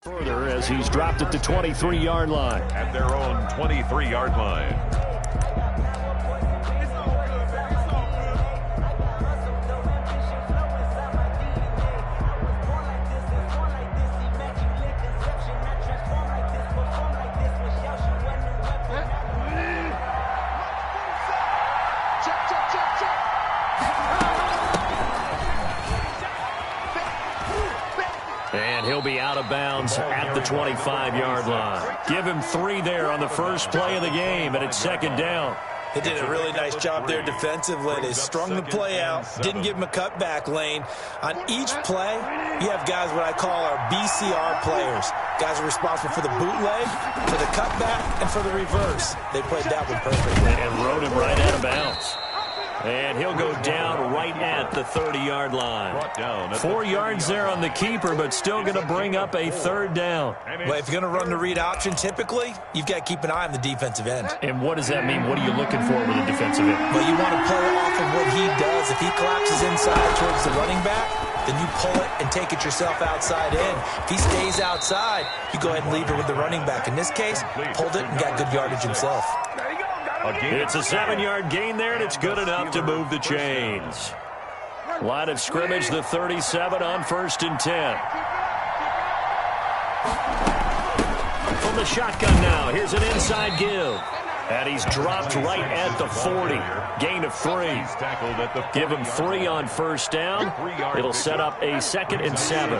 Further as he's dropped at the 23-yard line. At their own 23-yard line. And he'll be out of bounds at the 25-yard line. Give him 3 there on the first play of the game, and it's second down. They did a really nice job there defensively. They strung the play out, didn't give him a cutback lane. On each play, you have guys what I call our BCR players. Guys are responsible for the bootleg, for the cutback, and for the reverse. They played that one perfectly. And rode him right out of bounds. And he'll go down right at the 30-yard line. 4 yards there on the keeper, but still going to bring up a third down. Well, if you're going to run the read option, typically, you've got to keep an eye on the defensive end. And what does that mean? What are you looking for with a defensive end? Well, you want to play off of what he does. If he collapses inside towards the running back, then you pull it and take it yourself outside in. If he stays outside, you go ahead and leave it with the running back. In this case, pulled it and got good yardage himself. It's a 7-yard gain there, and it's good enough to move the chains. Line of scrimmage, the 37 on 1st and 10. From the shotgun now, here's an inside give. And he's dropped right at the 40. Gain of 3. Give him 3 on first down. It'll set up a 2nd and 7.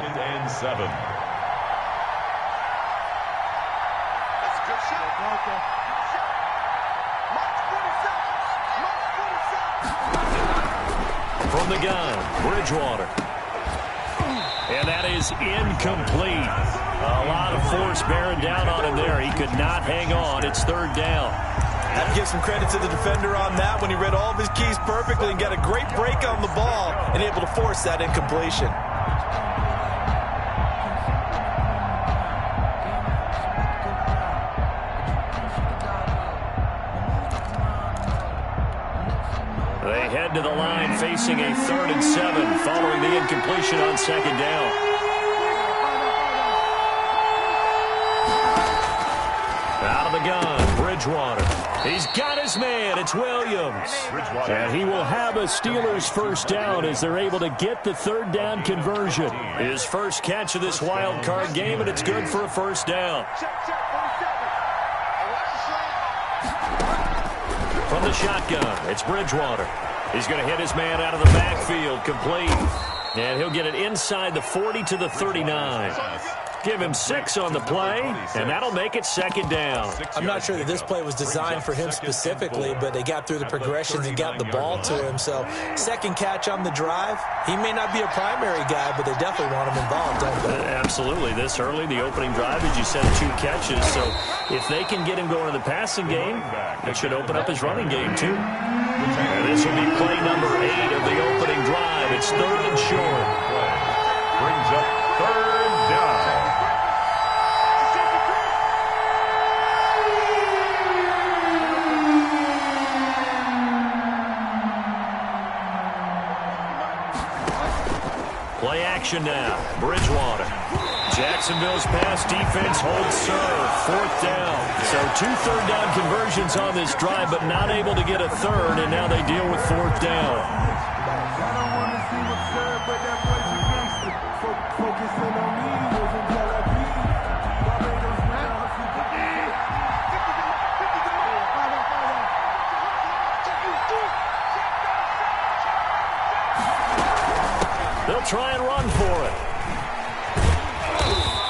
From the gun, Bridgewater. And that is incomplete. A lot of force bearing down on him there. He could not hang on. It's 3rd down. I have to give some credit to the defender on that when he read all of his keys perfectly and got a great break on the ball and able to force that incompletion. They head to the line facing a 3rd and 7 following the incompletion on 2nd down. Out of the gun, Bridgewater. He's got his man. It's Williams. And he will have a Steelers first down as they're able to get the 3rd down conversion. His first catch of this wild card game, and it's good for a first down. From the shotgun, it's Bridgewater. He's going to hit his man out of the backfield, complete. And he'll get it inside the 40 to the 39. Give him 6 on the play, and that'll make it 2nd down. I'm not sure that this play was designed for him specifically, but they got through the progressions and got the ball to him. So, 2nd catch on the drive. He may not be a primary guy, but they definitely want him involved, don't they? Absolutely. This early, the opening drive, as you said, 2 catches. So, if they can get him going in the passing game, it should open up his running game, too. And this will be play number 8 of the opening drive. It's 3rd and short. Brings up 3rd down. Play action now. Bridgewater. Jacksonville's pass defense holds serve. 4th down. So 2 3rd down conversions on this drive, but not able to get a 3rd, and now they deal with 4th down. They'll try and run for it.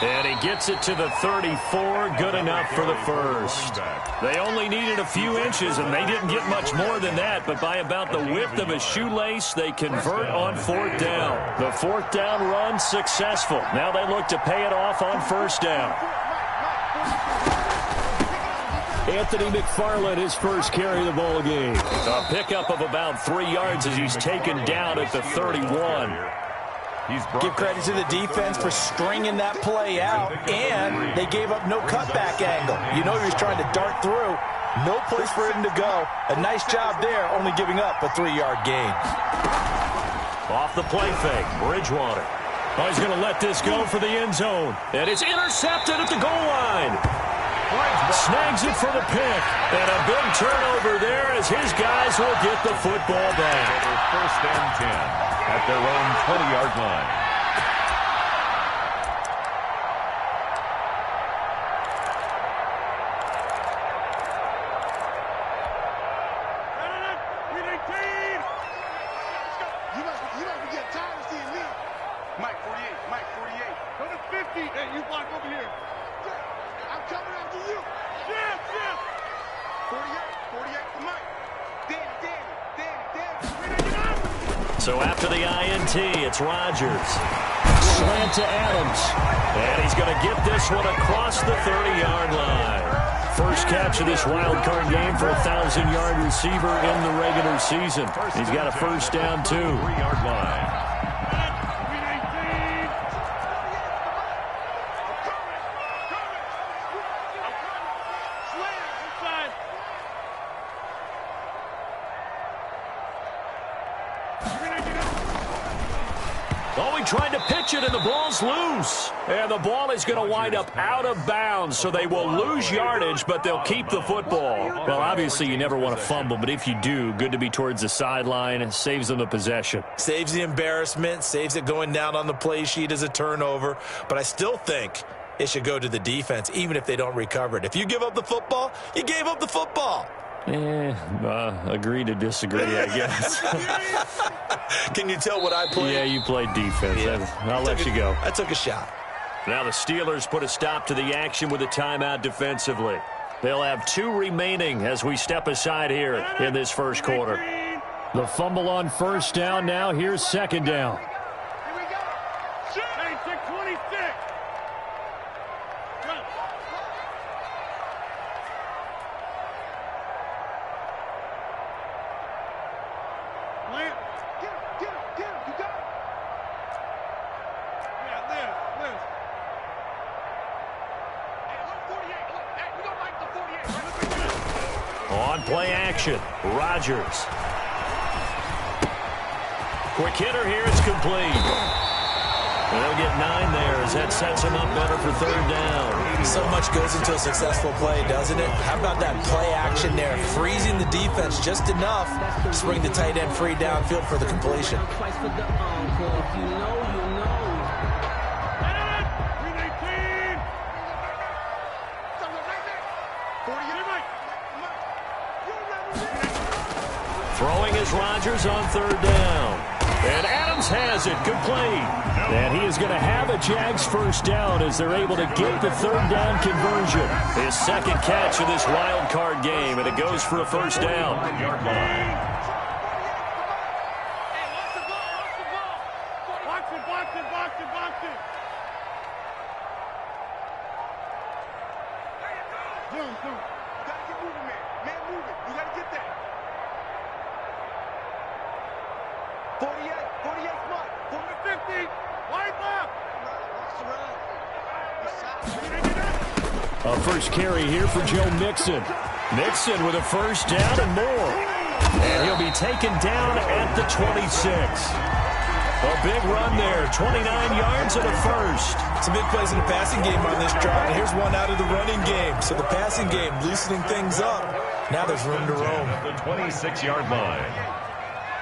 And he gets it to the 34. Good enough for the first. They only needed a few inches, and they didn't get much more than that. But by about the width of a shoelace, they convert on 4th down. The 4th down run successful. Now they look to pay it off on 1st down. Anthony McFarland, his first carry of the ball game. A pickup of about 3 yards as he's taken down at the 31. Give credit to the defense for stringing that play out, and they gave up no cutback angle. You know he was trying to dart through. No place for him to go. A nice job there, only giving up a 3-yard gain. Off the play fake, Bridgewater. Oh, he's going to let this go for the end zone. And it's intercepted at the goal line. Snags it for the pick. And a big turnover there as his guys will get the football back. First and 10 at their own 20-yard line. Mike 48. Go to 50. Hey, you block over here. I'm coming after you. Yes. 48 to Mike. Danny. So after the INT, it's Rodgers. Slant to Adams. And he's going to get this one across the 30-yard line. First catch of this wild card game for a 1,000-yard receiver in the regular season. He's got a first down, too. 3-yard line. Oh, he tried to pitch it, and the ball's loose. And the ball is going to wind up out of bounds, so they will lose yardage, but they'll keep the football. Well, obviously, you never want to fumble, but if you do, good to be towards the sideline. Saves them the possession. Saves the embarrassment, saves it going down on the play sheet as a turnover. But I still think it should go to the defense, even if they don't recover it. If you give up the football, you gave up the football. Agree to disagree, I guess. Can you tell what I played? Yeah, you played defense. Yeah. I'll let you go. I took a shot. Now the Steelers put a stop to the action with a timeout defensively. They'll have 2 remaining as we step aside here in this first quarter. The fumble on first down now. Here's second down. Here we go. Hey, 626. Get him. You got it. Yeah, Liz. Hey, look, 48. Look, hey, we don't like the 48. On play action, Rodgers. Quick hitter here, it's complete. They'll get 9 there as that sets him up better for third down. So much goes into a successful play, doesn't it? How about that play action there? Freezing the defense just enough to bring the tight end free downfield for the completion. Twice for the encore. If you know, you know. 319. Throwing is Rodgers on third down. And Adams has it complete. And he is going to have a Jags first down as they're able to get the third down conversion. His second catch of this wild card game, and it goes for a first down. Yard line. Box it. Zoom. You got to get moving, man. Man, moving. You got to get that. 48 spot. 50. Wide left. A first carry here for Joe Mixon. Mixon with a first down and more. And he'll be taken down at the 26. A big run there, 29 yards and a first. Some big plays in the passing game on this drive, and here's one out of the running game. So the passing game loosening things up. Now there's room to roam. The 26-yard line.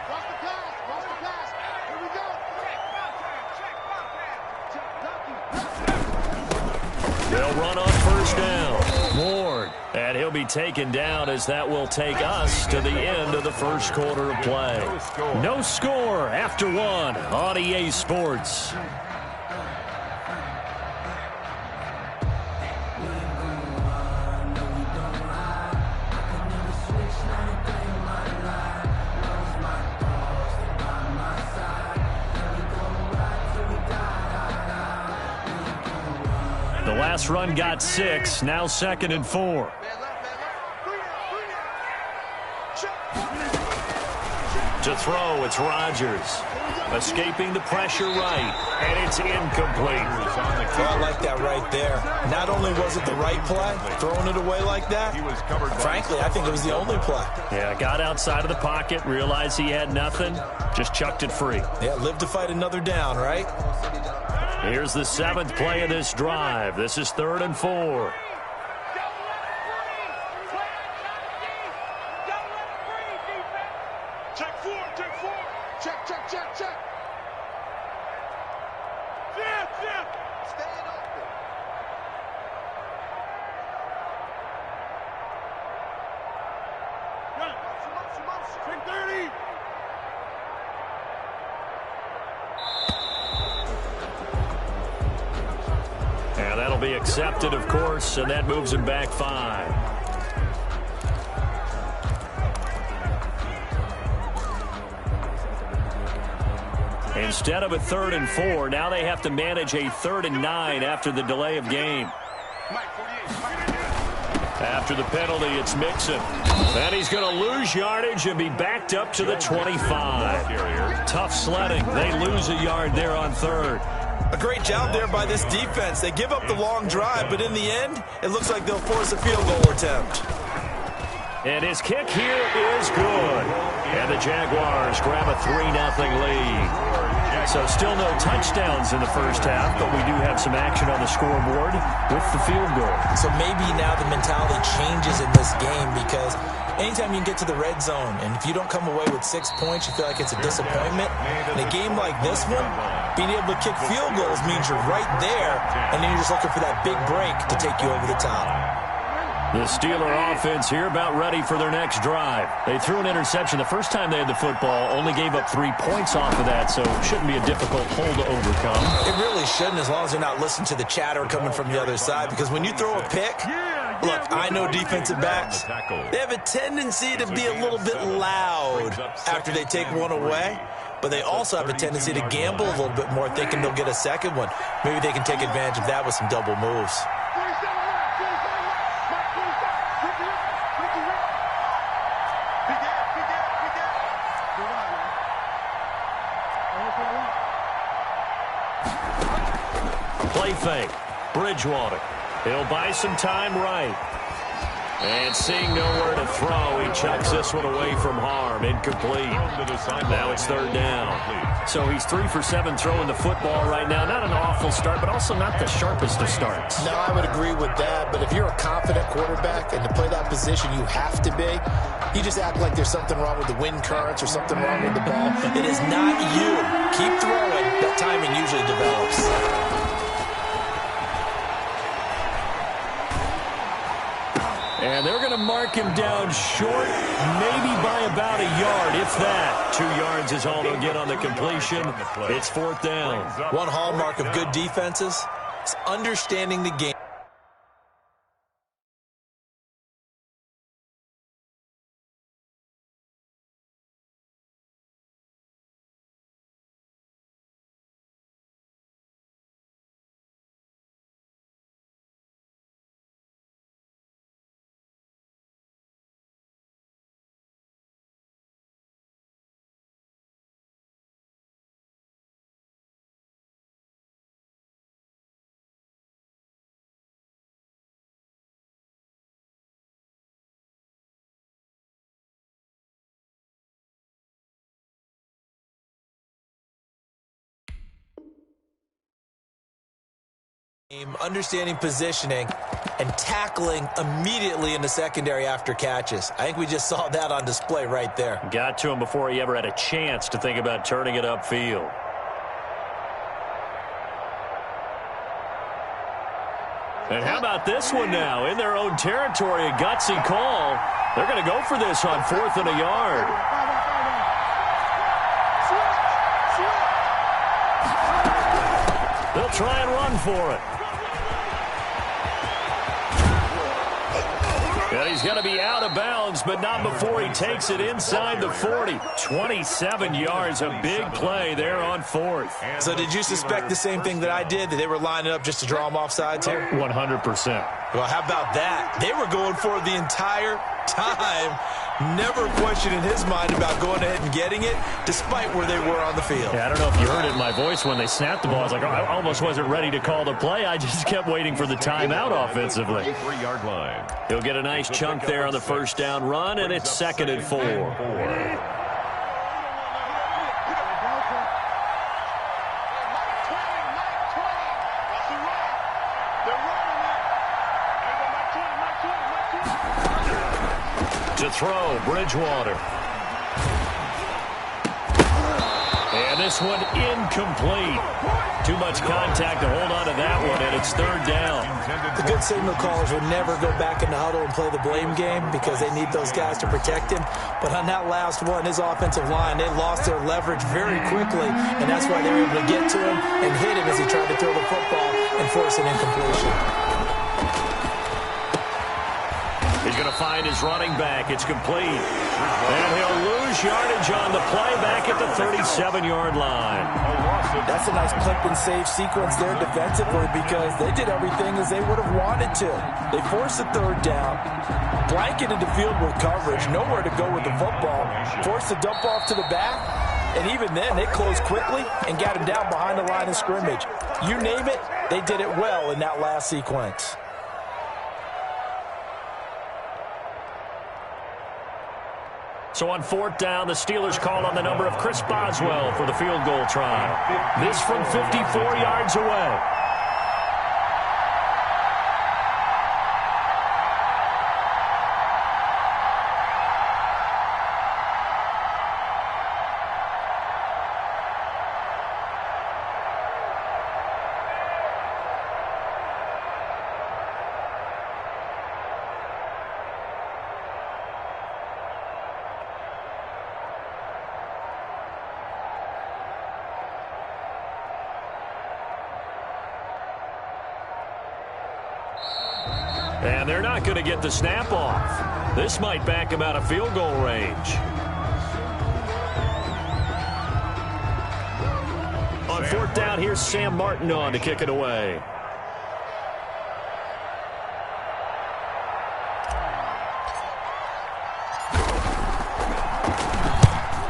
Watch the pass. Here we go. They'll run on first down. Ward. And he'll be taken down as that will take us to the end of the first quarter of play. No score after 1 on EA Sports. The last run got 6, now 2nd and 4. To throw, it's Rodgers. Escaping the pressure right, and it's incomplete. Oh, I like that right there. Not only was it the right play, throwing it away like that, frankly, I think it was the only play. Yeah, got outside of the pocket, realized he had nothing, just chucked it free. Yeah, live to fight another down, right? Here's the 7th play of this drive. This is 3rd and 4. And that'll be accepted, of course, and that moves him back 5. Instead of a 3rd and 4, now they have to manage a 3rd and 9 after the delay of game. After the penalty, it's Mixon. And he's going to lose yardage and be backed up to the 25. Tough sledding. They lose a yard there on 3rd. A great job there by this defense. They give up the long drive, but in the end, it looks like they'll force a field goal attempt. And his kick here is good. And the Jaguars grab a 3-0 lead. So still no touchdowns in the first half, but we do have some action on the scoreboard with the field goal. So maybe now the mentality changes in this game, because anytime you can get to the red zone, and if you don't come away with 6 points, you feel like it's a disappointment. In a game like this one, being able to kick field goals means you're right there, and then you're just looking for that big break to take you over the top. The Steeler offense here about ready for their next drive. They threw an interception the first time they had the football, only gave up 3 points off of that, so it shouldn't be a difficult hole to overcome. It really shouldn't, as long as you're not listening to the chatter coming from the other side, because when you throw a pick, look, I know defensive backs, they have a tendency to be a little bit loud after they take one away, but they also have a tendency to gamble a little bit more, thinking they'll get a second one. Maybe they can take advantage of that with some double moves. Play fake. Bridgewater. He'll buy some time right. And seeing nowhere to throw, he chucks this one away from harm. Incomplete. Now it's 3rd down. So he's 3 for 7 throwing the football right now. Not an awful start, but also not the sharpest of starts. No, I would agree with that. But if you're a confident quarterback and to play that position, you have to be. You just act like there's something wrong with the wind currents or something wrong with the ball. It is not you. Keep throwing. That timing usually develops. And they're going to mark him down short, maybe by about a yard, if that. 2 yards is all they'll get on the completion. It's 4th down. One hallmark of good defenses is understanding the game. Understanding positioning and tackling immediately in the secondary after catches. I think we just saw that on display right there. Got to him before he ever had a chance to think about turning it upfield. And how about this one now? In their own territory, a gutsy call. They're going to go for this on 4th and a yard. They'll try and run for it. And he's going to be out of bounds, but not before he takes it inside the 40. 27 yards, a big play there on 4th. So did you suspect the same thing that I did, that they were lining up just to draw them off sides here? 100%. Well, how about that? They were going for the entire time. Never a question in his mind about going ahead and getting it, despite where they were on the field. Yeah, I don't know if you heard it in my voice when they snapped the ball. I was like, oh, I almost wasn't ready to call the play. I just kept waiting for the timeout offensively. 3-yard line. He'll get a nice chunk there on the first down run, and it's 2nd and 4. To throw, Bridgewater. And this one incomplete. Too much contact to hold on to that one, and it's 3rd down. The good signal callers would never go back in the huddle and play the blame game because they need those guys to protect him. But on that last one, his offensive line, they lost their leverage very quickly, and that's why they were able to get to him and hit him as he tried to throw the football and force an incompletion. He's going to find his running back. It's complete. And he'll lose yardage on the play back at the 37-yard line. That's a nice clip and save sequence there defensively because they did everything as they would have wanted to. They forced the 3rd down, blanketed the field with coverage, nowhere to go with the football, forced the dump off to the back, and even then they closed quickly and got him down behind the line of scrimmage. You name it, they did it well in that last sequence. So on 4th down, the Steelers call on the number of Chris Boswell for the field goal try. This from 54 yards away. And they're not going to get the snap off. This might back him out of field goal range. On 4th down, here's Sam Martin on to kick it away.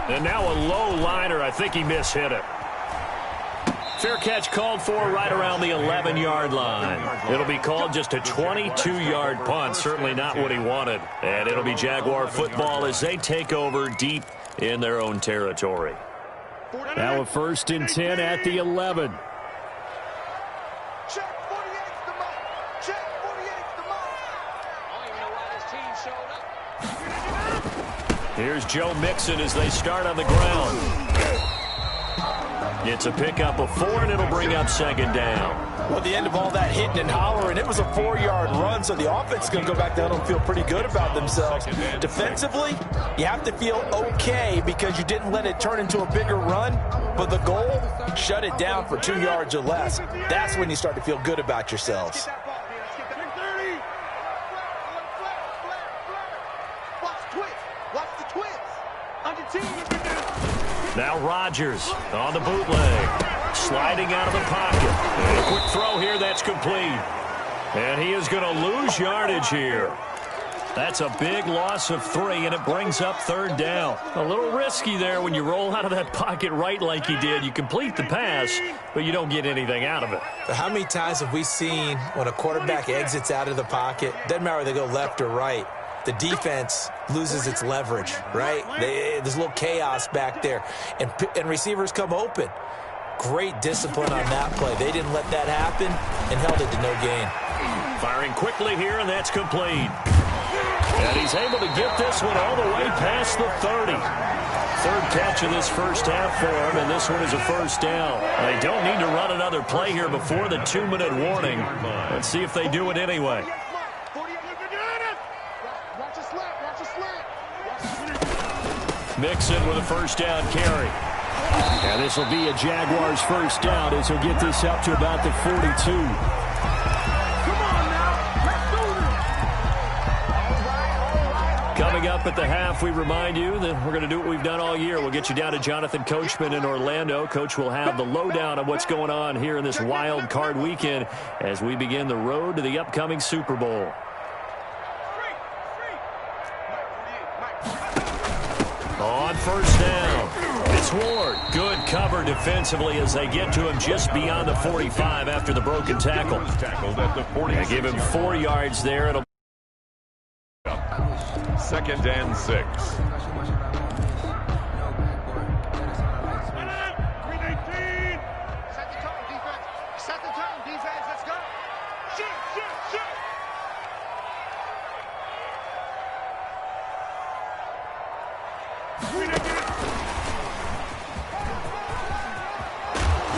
And now a low liner. I think he mishit it. Fair catch called for right around the 11-yard line. It'll be called just a 22-yard punt. Certainly not what he wanted. And it'll be Jaguar football as they take over deep in their own territory. Now a 1st and 10 at the 11. Check 48's the mark. Check 48's the mark. I don't even know why this team showed up. Here's Joe Mixon as they start on the ground. It's a pickup of 4, and it'll bring up 2nd down. Well, at the end of all that hitting and hollering, it was a 4-yard run, so the offense is going to go back down and feel pretty good about themselves. Defensively, you have to feel okay because you didn't let it turn into a bigger run, but the goal, shut it down for 2 yards or less. That's when you start to feel good about yourselves. Now Rodgers on the bootleg, sliding out of the pocket. And a quick throw here, that's complete. And he is going to lose yardage here. That's a big loss of 3, and it brings up 3rd down. A little risky there when you roll out of that pocket right like he did. You complete the pass, but you don't get anything out of it. How many times have we seen when a quarterback exits out of the pocket, doesn't matter whether they go left or right, the defense loses its leverage, right? There's a little chaos back there, and receivers come open. Great discipline on that play. They didn't let that happen and held it to no gain. Firing quickly here, and that's complete. And he's able to get this one all the way past the 30. 3rd catch of this first half for him, and this one is a 1st down. They don't need to run another play here before the 2-minute warning. Let's see if they do it anyway. Mixon with a 1st down carry. And this will be a Jaguars 1st down as he'll get this up to about the 42. Coming up at the half, we remind you that we're going to do what we've done all year. We'll get you down to Jonathan Coachman in Orlando. Coach will have the lowdown on what's going on here in this wild card weekend as we begin the road to the upcoming Super Bowl. first down. It's Ward. Good cover defensively as they get to him just beyond the 45 after the broken tackle. They give him 4 yards there. It'll 2nd and 6.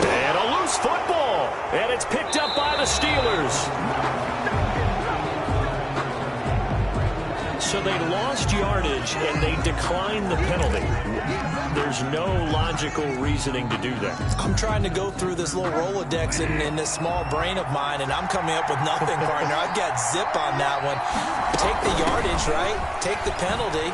And a loose football. And it's picked up by the Steelers. So they lost yardage, and they declined the penalty. There's no logical reasoning to do that. I'm trying to go through this little Rolodex in this small brain of mine, and I'm coming up with nothing, partner. I've got zip on that one. Take the yardage, right? Take the penalty.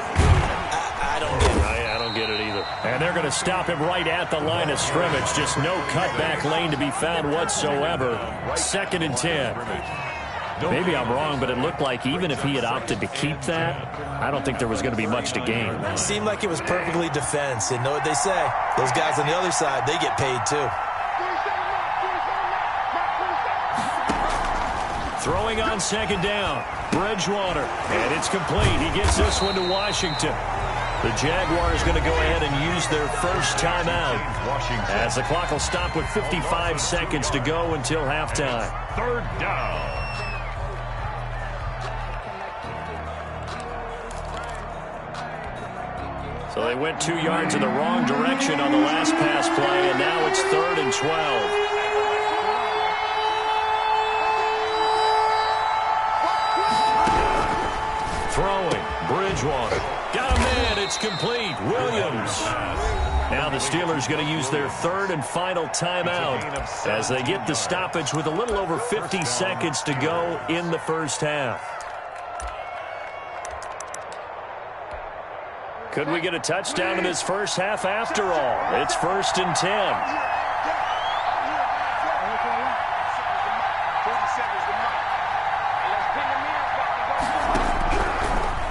I don't get it. I don't get it either. And they're going to stop him right at the line of scrimmage. Just no cutback lane to be found whatsoever. 2nd and 10. Maybe I'm wrong, but it looked like even if he had opted to keep that, I don't think there was going to be much to gain. It seemed like it was perfectly defense. And know what they say? Those guys on the other side, they get paid too. Throwing on 2nd down. Bridgewater. And it's complete. He gets this one to Washington. The Jaguars going to go ahead and use their first timeout as the clock will stop with 55 seconds to go until halftime. 3rd down. So they went 2 yards in the wrong direction on the last pass play, and now it's 3rd and 12. Throwing, Bridgewater. Got a man, it's complete. Williams. Now the Steelers going to use their 3rd and final timeout as they get the stoppage with a little over 50 seconds to go in the first half. Could we get a touchdown in this first half after all? It's 1st and 10.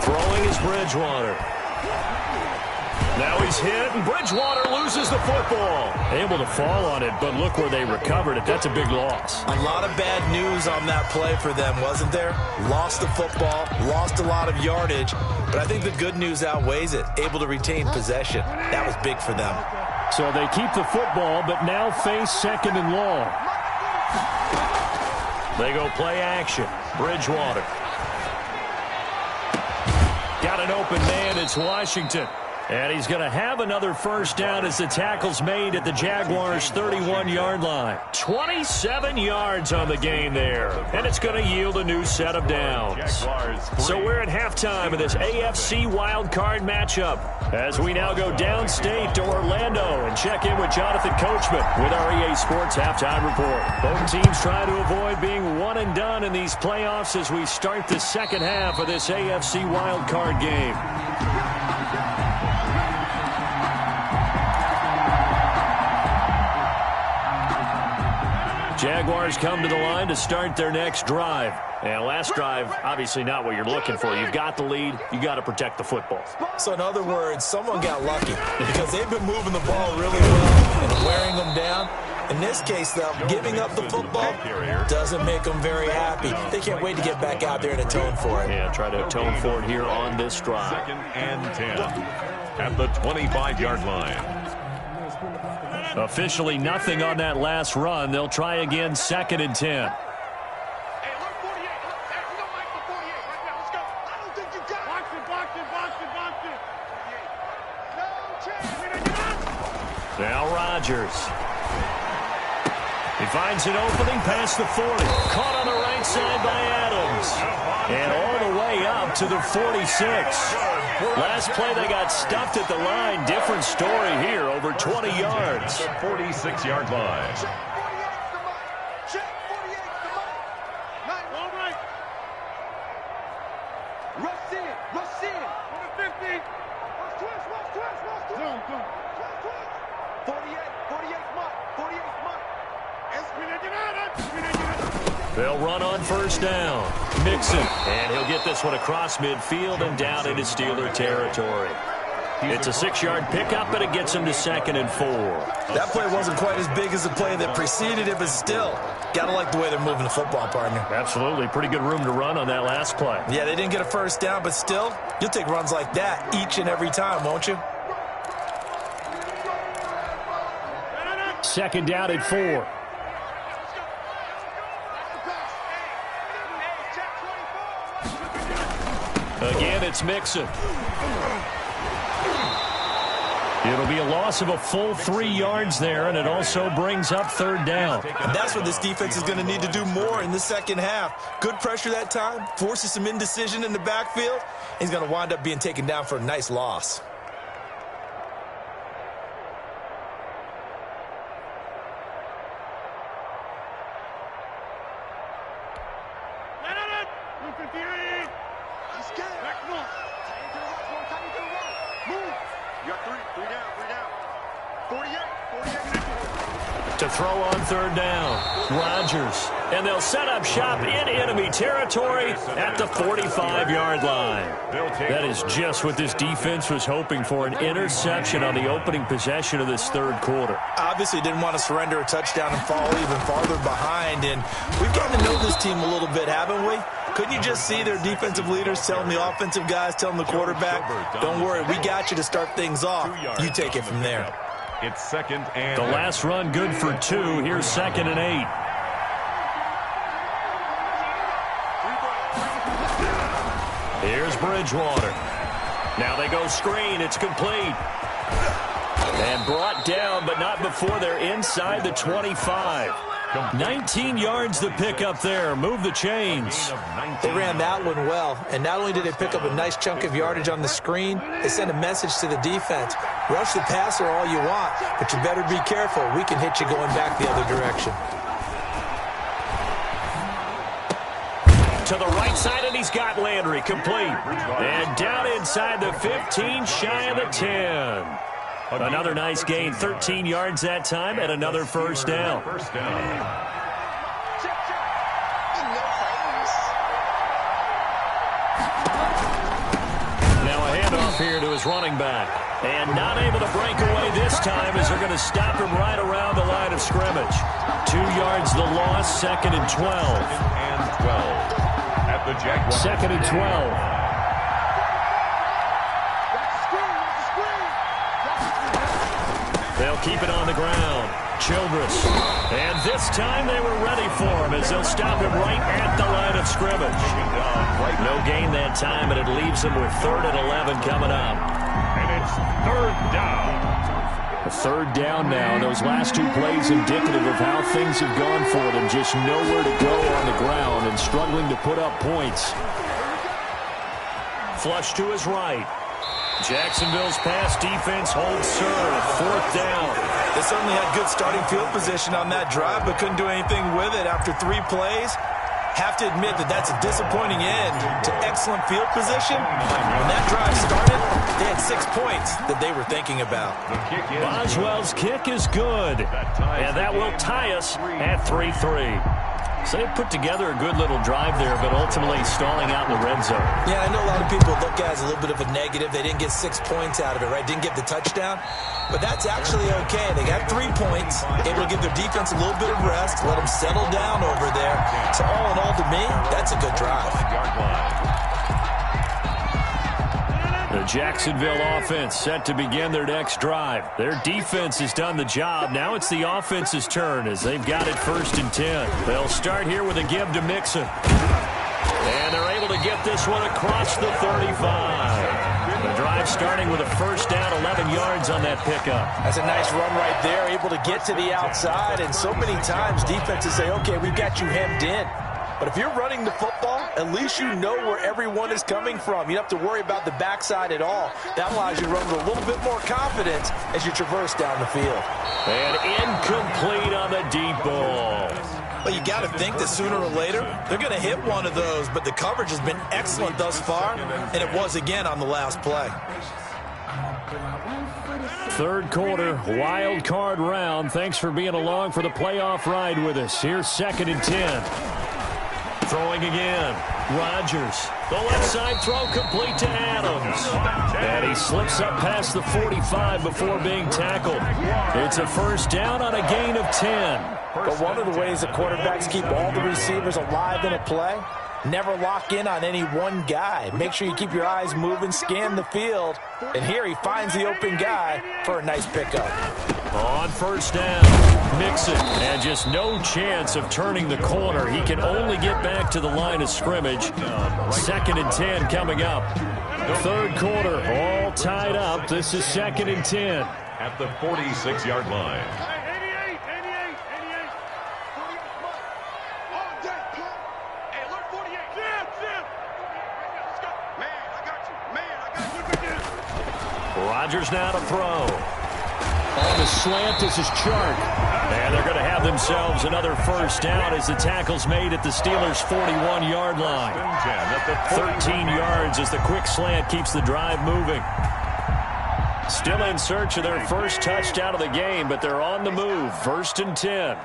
Throwing is Bridgewater. Now he's hit, and Bridgewater loses the football. Able to fall on it, but look where they recovered it. That's a big loss. A lot of bad news on that play for them, wasn't there? Lost the football, lost a lot of yardage, but I think the good news outweighs it. Able to retain possession. That was big for them. So they keep the football, but now face 2nd and long. They go play action. Bridgewater. Got an open man. It's Washington. And he's going to have another first down as the tackle's made at the Jaguars' 31-yard line. 27 yards on the game there. And it's going to yield a new set of downs. So we're at halftime of this AFC wildcard matchup as we now go downstate to Orlando and check in with Jonathan Coachman with our EA Sports Halftime Report. Both teams trying to avoid being one and done in these playoffs as we start the second half of this AFC wildcard game. Jaguars come to the line to start their next drive. And last drive, obviously not what you're looking for. You've got the lead. You got to protect the football. So in other words, someone got lucky because they've been moving the ball really well and wearing them down. In this case, though, giving up the football doesn't make them very happy. They can't wait to get back out there and atone for it. Yeah, try to atone for it here on this drive. 2nd and 10 at the 25-yard line. Officially nothing on that last run. They'll try again 2nd and 10. Now Rodgers. He finds an opening past the 40. Caught on the right side by Adams. And all the way up to the 46. Last play they got stuffed at the line. Different story here, over 20 yards. 46-yard line. They'll run on first down. Mixon. And he'll get this one across midfield and down into Steeler territory. It's a 6-yard pickup, but it gets him to 2nd and 4. That play wasn't quite as big as the play that preceded it, but still, got to like the way they're moving the football, partner. Absolutely. Pretty good room to run on that last play. Yeah, they didn't get a first down, but still, you'll take runs like that each and every time, won't you? 2nd down and 4. Again, it's Mixon. It'll be a loss of a full 3 yards there, and it also brings up 3rd down. And that's what this defense is going to need to do more in the second half. Good pressure that time, forces some indecision in the backfield. He's going to wind up being taken down for a nice loss. To throw on 3rd down, Rodgers. And they'll set up shop in enemy territory at the 45-yard line. That is just what this defense was hoping for, an interception on the opening possession of this 3rd quarter. Obviously didn't want to surrender a touchdown and fall even farther behind. And we've gotten to know this team a little bit, haven't we? Couldn't you just see their defensive leaders telling the offensive guys, telling the quarterback, don't worry, we got you to start things off. You take it from there. It's 2nd and... The last run good for 2. Here's 2nd and 8. Here's Bridgewater. Now they go screen. It's complete. And brought down, but not before they're inside the 25. 19 yards to pick up there. Move the chains. They ran that one well, and not only did they pick up a nice chunk of yardage on the screen, they sent a message to the defense. Rush the passer all you want, but you better be careful. We can hit you going back the other direction. To the right side, and he's got Landry complete. And down inside the 15, shy of the 10. Another nice gain, 13 yards that time, and another first down. Now a handoff here to his running back. And not able to break away this time as they're going to stop him right around the line of scrimmage. 2 yards the loss, 2nd and 12. And 12. At the Jaguars. 2nd and 12. They'll keep it on the ground. Childress. And this time they were ready for him as they'll stop him right at the line of scrimmage. No gain that time, and it leaves them with 3rd and 11 coming up. And it's 3rd down. A 3rd down now. Those last 2 plays indicative of how things have gone for them. Just nowhere to go on the ground and struggling to put up points. Flush to his right. Jacksonville's pass defense holds serve. 4th down. They certainly had good starting field position on that drive, but couldn't do anything with it after 3 plays. Have to admit that that's a disappointing end to excellent field position. When that drive started, they had 6 points that they were thinking about. Boswell's kick is good, and that will tie us at 3-3. So they put together a good little drive there, but ultimately stalling out in the red zone. Yeah, I know a lot of people look at it as a little bit of a negative. They didn't get 6 points out of it, right? Didn't get the touchdown. But that's actually okay. They got 3 points, able to give their defense a little bit of rest, let them settle down over there. So all in all, to me, that's a good drive. The Jacksonville offense set to begin their next drive. Their defense has done the job. Now it's the offense's turn as they've got it 1st and 10. They'll start here with a give to Mixon. And they're able to get this one across the 35. The drive starting with a first down, 11 yards on that pickup. That's a nice run right there, able to get to the outside. And so many times defenses say, okay, we've got you hemmed in. But if you're running the football, at least you know where everyone is coming from. You don't have to worry about the backside at all. That allows you to run with a little bit more confidence as you traverse down the field. And incomplete on the deep ball. Well, you got to think that sooner or later they're going to hit one of those, but the coverage has been excellent thus far, and it was again on the last play. 3rd quarter, wild card round. Thanks for being along for the playoff ride with us. Here's 2nd and 10. Throwing again. Rodgers. The left side throw complete to Adams. And he slips up past the 45 before being tackled. It's a first down on a gain of 10. But one of the ways the quarterbacks keep all the receivers alive in a play, never lock in on any one guy. Make sure you keep your eyes moving, scan the field. And here he finds the open guy for a nice pickup. On first down, Mixon, and just no chance of turning the corner. He can only get back to the line of scrimmage. 2nd and 10 coming up. Third quarter, all tied up. This is 2nd and 10. At the 46-yard line. Rodgers now to throw. On the slant, this is Chark. And they're going to have themselves another first down as the tackle's made at the Steelers' 41-yard line. 13 yards as the quick slant keeps the drive moving. Still in search of their first touchdown of the game, but they're on the move. 1st and 10.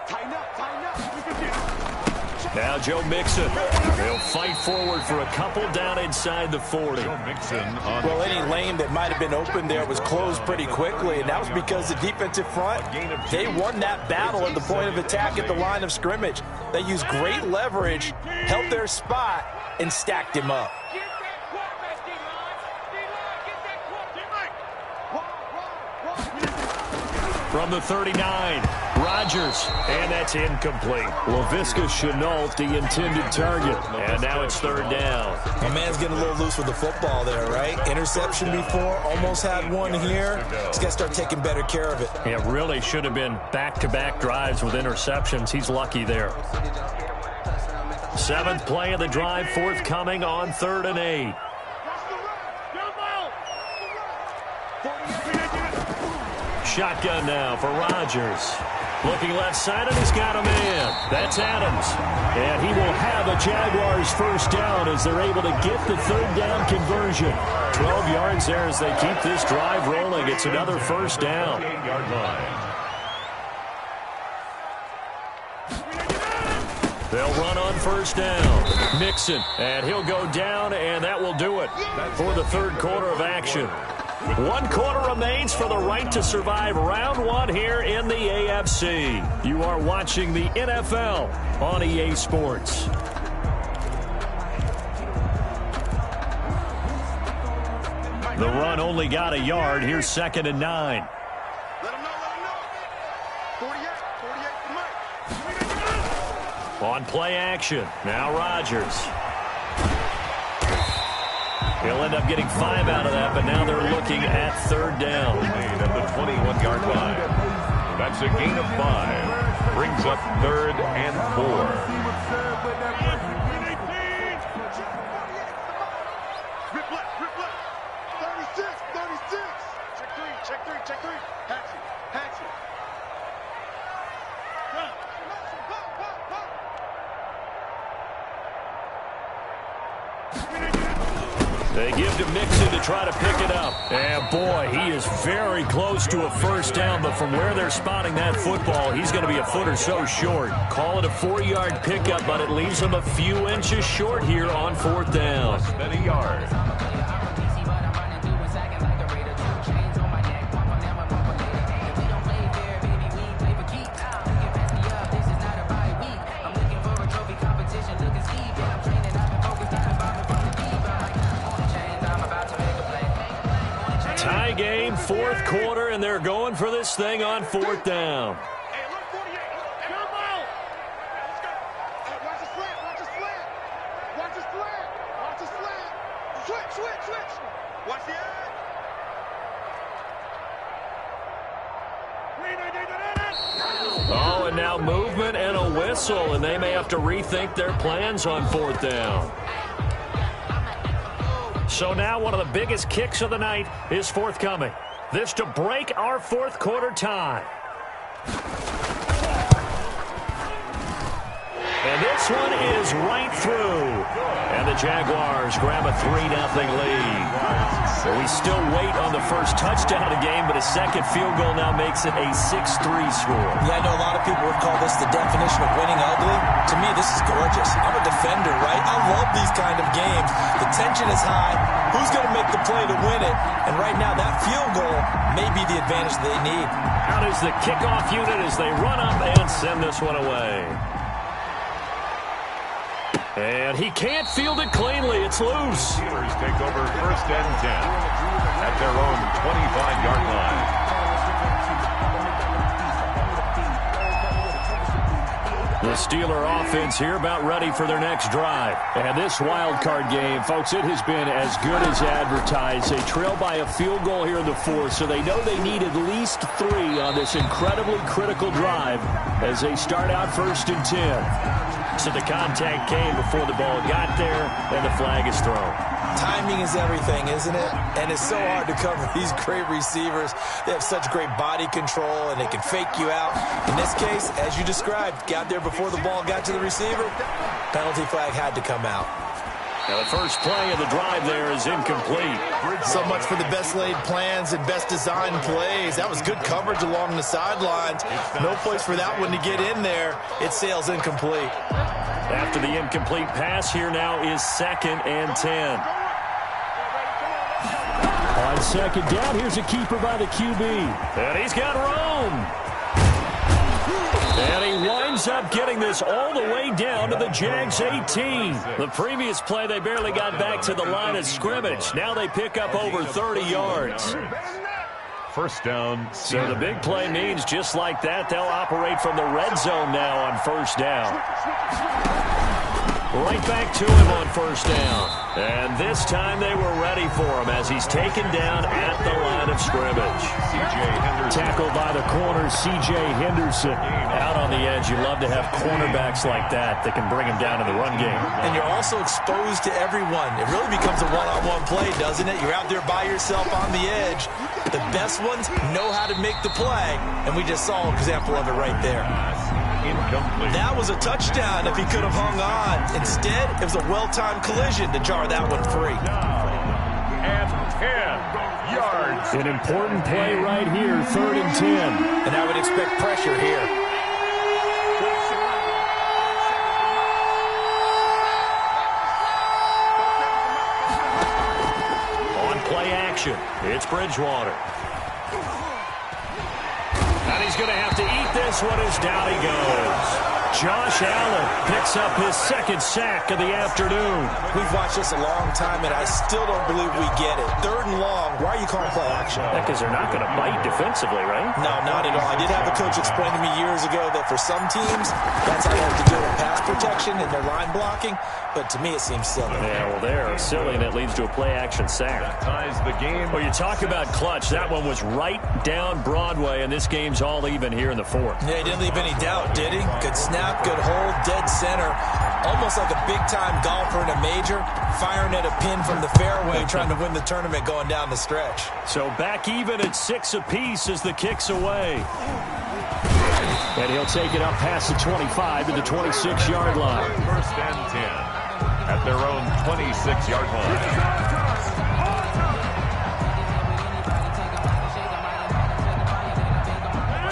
Now Joe Mixon. They'll fight forward for a couple down inside the 40. Well, any lane that might have been open there was closed pretty quickly, and that was because the defensive front, they won that battle at the point of attack at the line of scrimmage. They used great leverage, held their spot, and stacked him up. From the 39, Rodgers, and that's incomplete. Laviska Shenault, the intended target, and now it's 3rd down. My man's getting a little loose with the football there, right? Interception before, almost had one here. He's got to start taking better care of it. It really should have been back-to-back drives with interceptions. He's lucky there. 7th play of the drive, forthcoming on 3rd and 8. Shotgun now for Rodgers. Looking left side, and he's got a man. That's Adams. And he will have a Jaguars first down as they're able to get the 3rd down conversion. 12 yards there as they keep this drive rolling. It's another first down. 8-yard line. They'll run on first down. Mixon, and he'll go down, and that will do it for the 3rd quarter of action. 1 quarter remains for the right to survive round 1 here in the AFC. You are watching the NFL on EA Sports. The run only got a yard. Here's 2nd and 9. On play action. Now Rodgers. He'll end up getting 5 out of that, but now they're looking at 3rd down. At the 21-yard line. That's a gain of 5. Brings up 3rd and 4. They give to Mixon to try to pick it up. And boy, he is very close to a first down, but from where they're spotting that football, he's going to be a foot or so short. Call it a 4-yard pickup, but it leaves him a few inches short here on 4th down. Than a yard. Tie game, 4th quarter, and they're going for this thing on 4th down. Hey, look, 48. Come on. Let's go. Watch the slant. Watch the slant. Watch the slant. Watch the slant. Switch. Watch the edge. Oh, and now movement and a whistle, and they may have to rethink their plans on 4th down. So now one of the biggest kicks of the night is forthcoming. This to break our 4th quarter tie. And this one is right through. And the Jaguars grab a 3-0 lead. So we still wait on the first touchdown of the game, but a second field goal now makes it a 6-3 score. Yeah, I know a lot of people would call this the definition of winning ugly. To me, this is gorgeous. I'm a defender, right? I love these kind of games. The tension is high. Who's going to make the play to win it? And right now, that field goal may be the advantage they need. Out is the kickoff unit as they run up and send this one away. And he can't field it cleanly. It's loose. Steelers take over 1st and 10 at their own 25-yard line. The Steeler offense here about ready for their next drive. And this wild card game, folks, it has been as good as advertised. They trail by a field goal here in the 4th, so they know they need at least 3 on this incredibly critical drive as they start out 1st and 10. So the contact came before the ball got there, and the flag is thrown. Timing is everything, isn't it? And it's so hard to cover these great receivers. They have such great body control, and they can fake you out. In this case, as you described, got there before the ball got to the receiver. Penalty flag had to come out. Now the first play of the drive there is incomplete. So much for the best laid plans and best designed plays. That was good coverage along the sidelines. No place for that one to get in there. It sails incomplete. After the incomplete pass, here now is 2nd and 10. On 2nd down, here's a keeper by the QB. And he's got Rome. And he winds up getting this all the way down to the Jags 18. The previous play, they barely got back to the line of scrimmage. Now they pick up over 30 yards. 1st down. So the big play means just like that, they'll operate from the red zone now on 1st down. Right back to him on 1st down. And this time they were ready for him as he's taken down at the line of scrimmage. Tackled by the corner, C.J. Henderson. Out on the edge, you love to have cornerbacks like that can bring him down in the run game. And you're also exposed to everyone. It really becomes a one-on-one play, doesn't it? You're out there by yourself on the edge. The best ones know how to make the play, and we just saw an example of it right there. Incomplete. That was a touchdown if he could have hung on. Instead, it was a well-timed collision to jar that one free. And 10 yards. An important play right here, 3rd and 10. And I would expect pressure here. On play action, it's Bridgewater. And he's going to have to eat this one as down he goes. Josh Allen picks up his 2nd sack of the afternoon. We've watched this a long time, and I still don't believe we get it. 3rd and long. Why are you calling play action? Because they're not going to bite defensively, right? No, not at all. I did have a coach explain to me years ago that for some teams, that's how you have to deal with pass protection and their line blocking. But to me, it seems silly. Yeah, well, they're silly, and it leads to a play-action sack. Ties the game. Well, you talk about clutch. That one was right down Broadway, and this game's all even here in the 4th. Yeah, he didn't leave any doubt, did he? Good snap, good hold, dead center. Almost like a big-time golfer in a major, firing at a pin from the fairway, trying to win the tournament going down the stretch. So back even at 6 apiece as the kick's away. And he'll take it up past the 25 to the 26-yard line. 1st and 10 at their own 26-yard line.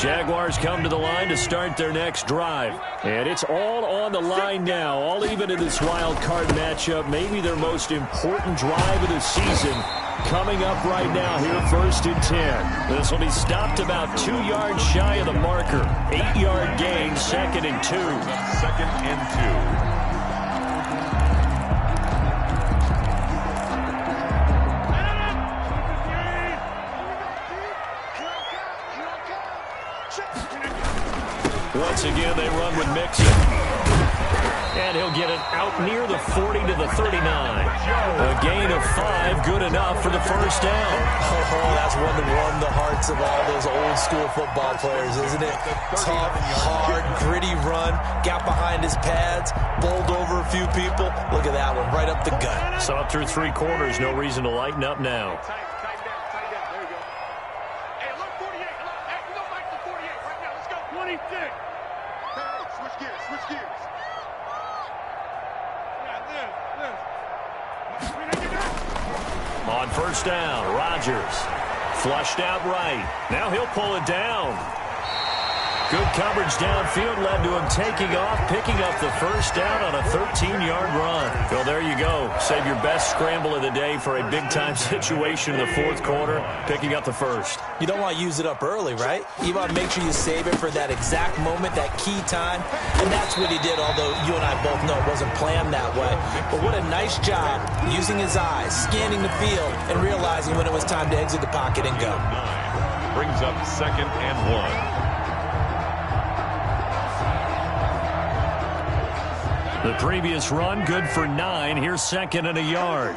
Jaguars come to the line to start their next drive. And it's all on the line now, all even in this wild card matchup. Maybe their most important drive of the season coming up right now here, 1st and 10. This will be stopped about 2 yards shy of the marker. 8-yard gain, 2nd and 2. 2nd and 2. Once again, they run with Mixon. And he'll get it out near the 40 to the 39. A gain of 5, good enough for the 1st down. Oh, that's one to warm the hearts of all those old school football players, isn't it? Tough, hard, gritty run, got behind his pads, bowled over a few people. Look at that one, right up the gut. So up through 3 quarters, no reason to lighten up now. On first down, Rodgers. Flushed out right. Now he'll pull it down. Good coverage downfield led to him taking off, picking up the first down on a 13-yard run. Well, there you go. Save your best scramble of the day for a big-time situation in the fourth quarter, picking up the first. You don't want to use it up early, right? You want to make sure you save it for that exact moment, that key time. And that's what he did, although you and I both know it wasn't planned that way. But what a nice job using his eyes, scanning the field, and realizing when it was time to exit the pocket and go. Brings up 2nd and 1. The previous run, good for 9. Here's 2nd and a yard.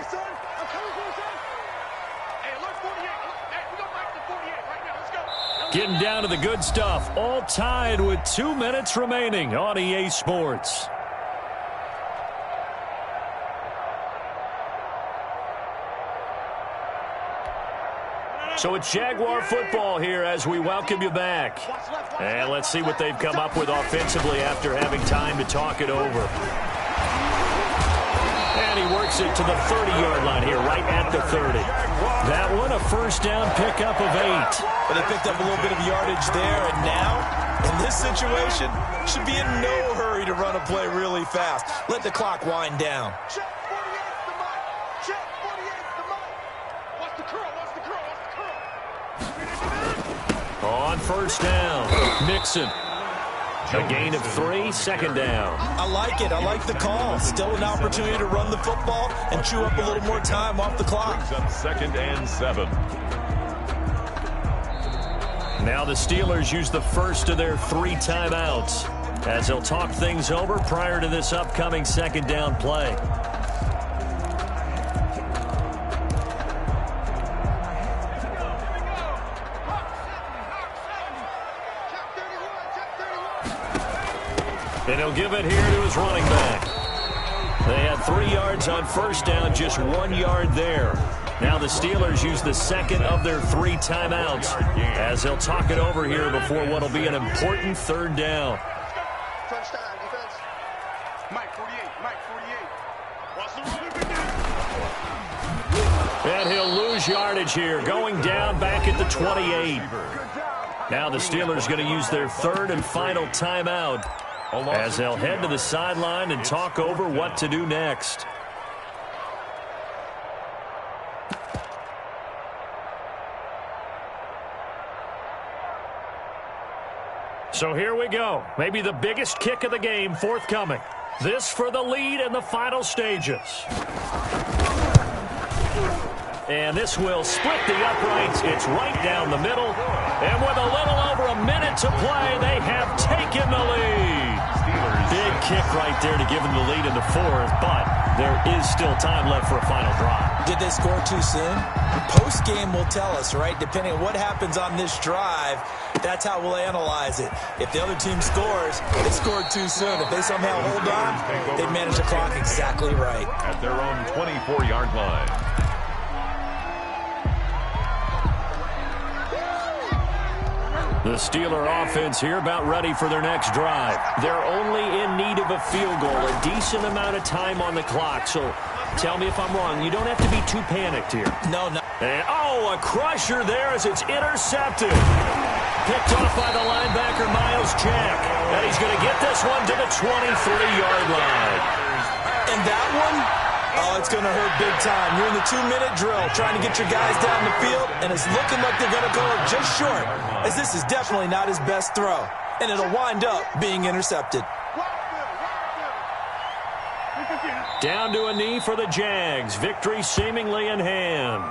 Getting down to the good stuff. All tied with 2 minutes remaining on EA Sports. So it's Jaguar football here as we welcome you back. And let's see what they've come up with offensively after having time to talk it over. And he works it to the 30-yard line here, right at the 30. That one, a first down pickup of 8. But they picked up a little bit of yardage there, and now, in this situation, should be in no hurry to run a play really fast. Let the clock wind down. Check 48's the mic. Check 48's the mic. What's the curl? What's the curl? What's the curl? On first down, Mixon. A gain of 3, 2nd down. I like it. I like the call. Still an opportunity to run the football and chew up a little more time off the clock. Brings up 2nd and 7. Now the Steelers use the first of their 3 timeouts as they'll talk things over prior to this upcoming 2nd down play. And he'll give it here to his running back. They had 3 yards on first down, just 1 yard there. Now the Steelers use the 2nd of their 3 timeouts as they'll talk it over here before what will be an important 3rd down. First down, defense. Mike 48, Mike 48. Watch the run. And he'll lose yardage here, going down back at the 28. Now the Steelers going to use their 3rd and final timeout as they'll head to the sideline and talk over what to do next. So here we go. Maybe the biggest kick of the game forthcoming. This for the lead in the final stages. And this will split the uprights. It's right down the middle. And with a little over a minute to play, they have taken the lead. Big kick right there to give them the lead in the 4th, but there is still time left for a final drive. Did they score too soon? Post-game will tell us, right? Depending on what happens on this drive, that's how we'll analyze it. If the other team scores, they scored too soon. If they somehow hold on, they manage the clock exactly right. At their own 24-yard line. The Steeler offense here about ready for their next drive. They're only in need of a field goal, a decent amount of time on the clock. So tell me if I'm wrong. You don't have to be too panicked here. No. And, a crusher there as it's intercepted. Picked off by the linebacker, Miles Jack. And he's going to get this one to the 23-yard line. And that one... oh, it's going to hurt big time. You're in the 2-minute drill trying to get your guys down the field, and it's looking like they're going to go just short, as this is definitely not his best throw, and it'll wind up being intercepted. Down to a knee for the Jags. Victory seemingly in hand.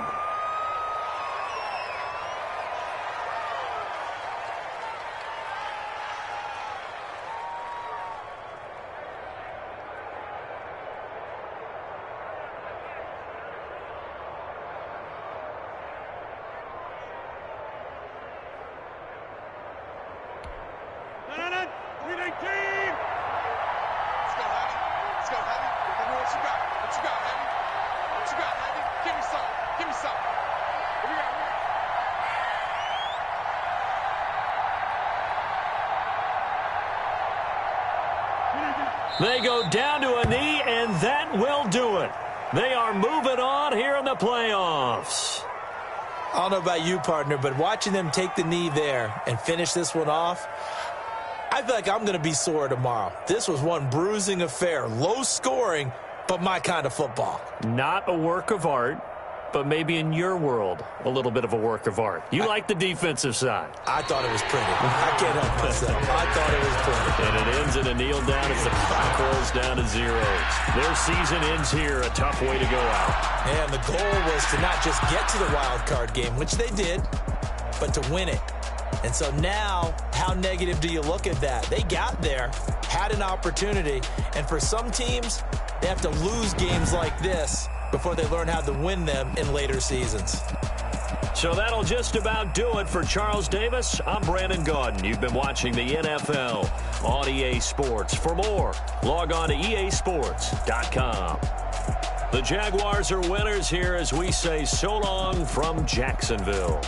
They go down to a knee, and that will do it. They are moving on here in the playoffs. I don't know about you, partner, but watching them take the knee there and finish this one off, I feel like I'm going to be sore tomorrow. This was one bruising affair. Low scoring, but my kind of football. Not a work of art, but maybe in your world, a little bit of a work of art. You like the defensive side. I thought it was pretty. I can't help myself. I thought it was pretty. And it ends in a kneel down as the clock rolls down to zeros. Their season ends here. A tough way to go out. And the goal was to not just get to the wild card game, which they did, but to win it. And so now, how negative do you look at that? They got there, had an opportunity, and for some teams, they have to lose games like this before they learn how to win them in later seasons. So that'll just about do it for Charles Davis. I'm Brandon Gaudin. You've been watching the NFL on EA Sports. For more, log on to easports.com. The Jaguars are winners here as we say so long from Jacksonville.